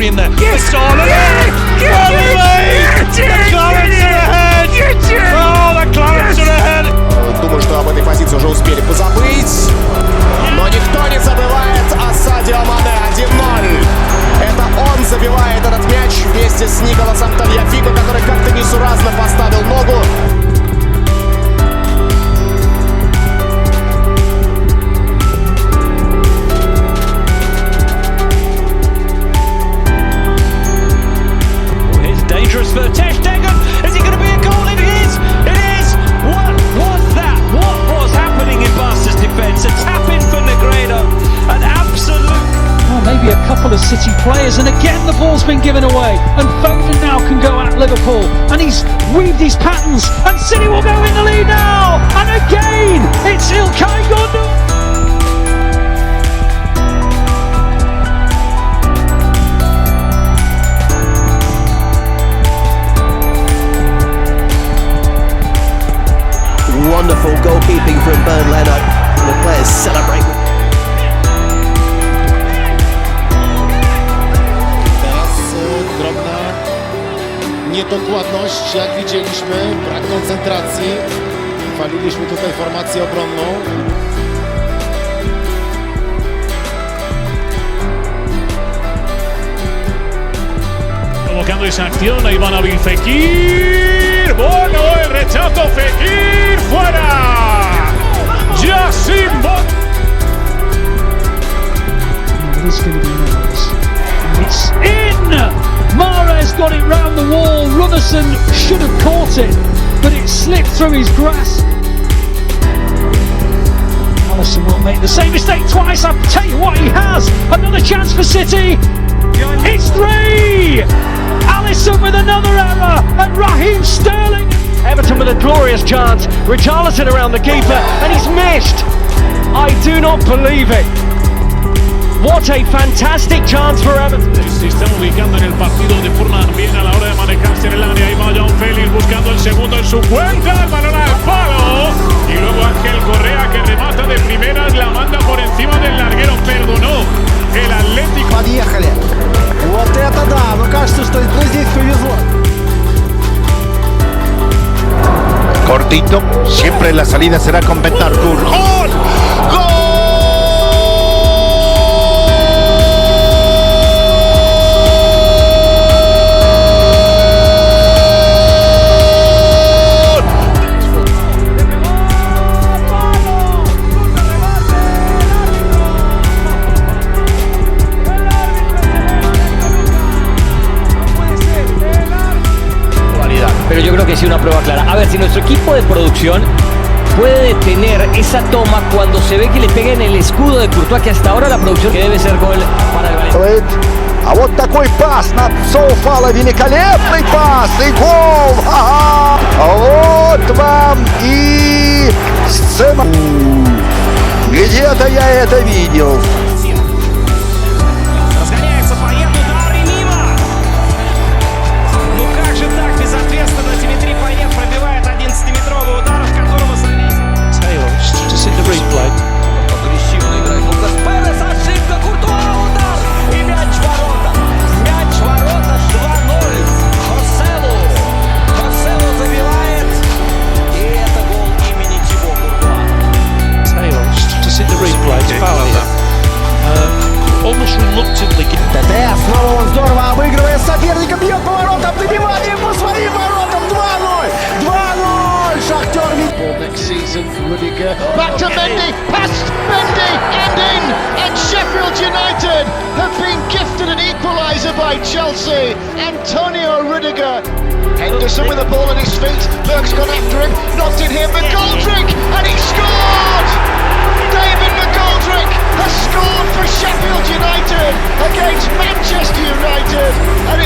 in there. Yes! Думаю, что об этой позиции уже успели позабыть. Но никто не забывает о Садио Мане. 1-0. Это он забивает этот мяч вместе с Николасом Тальяфико, который как-то несуразно поставил ногу. Dangerous for Ter Stegen. Is it going to be a goal? It is! It is! What was that? What was happening in Barca's defence? A tap-in for Negredo. An absolute... Oh, maybe a couple of City players, and again the ball's been given away. And Foden now can go at Liverpool. And he's weaved his patterns. And City will go in the lead now! And again, it's İlkay Gündoğan. Wonderful goalkeeping from Burnley. The players celebrate. Teraz drobna niedokładność, jak widzieliśmy, brak koncentracji. Chwaliliśmy tutaj formację obronną. Provocando esa acción, ahí van a Nabil Fekir. Bueno, el rechazo, Fekir fuera. Ya sin It is going to be Mahrez. It's in! Mahrez got it round the wall. Ruderson should have caught it, but it slipped through his grasp. Alisson will make the same mistake twice. I'll tell you what, he has. Another chance for City. It's 3! Alisson with another error, and Raheem Sterling. Everton with a glorious chance. Richarlison around the keeper, and he's missed. I do not believe it. What a fantastic chance for Everton. Se está ubicando en el partido de forma bien a la hora de manejarse en el área. Ahí va João Félix buscando el segundo en su cuenta. El balón al palo. Y luego Ángel Correa, que remata de primeras, la manda por encima del larguero. Perdonó el Atlético. Подъехали. Вот это да. Ну кажется, что здесь повезло. Cortito, siempre la salida será con Bentancur. ¡Gol! ¡Gol! Pero yo creo que sí una prueba clara. A ver, si nuestro equipo de producción puede detener esa toma cuando se ve que le pega en el escudo de Courtois, que hasta ahora la producción que debe ser gol para el Valencia. А вот такой пас на Соуфала, великолепный пас и гол! Ага! Вот вам и сцена. Где-то я это видел. Разгоняется, поет удар и мимо! Ну как же так, безответственно, Дмитрий Пает пробивает 11-метровый удар, в котором сорвался. Taylor, just in the replay. Агрессивно играет Лукас Перес, ошибка, Куртуа, удар и мяч в ворота. Мяч в ворота, 2-0. Хоселу забивает, и это гол имени Тибо Куртуа. Taylor, just in the replay. It's foul here. Almost reluctantly. ТТ, снова он здорово обыгрывает соперника, бьет по воротам, добивание по своим воротам, 2-0! 2-0! Шахтер. Next season, Rudiger back to Mendy, past Mendy and in, and Sheffield United have been gifted an equaliser by Chelsea. Antonio Rudiger. Henderson with the ball at his feet. Burke's gone after him, knocked it here. McGoldrick, and he scored. David McGoldrick has scored for Sheffield United against Manchester United, and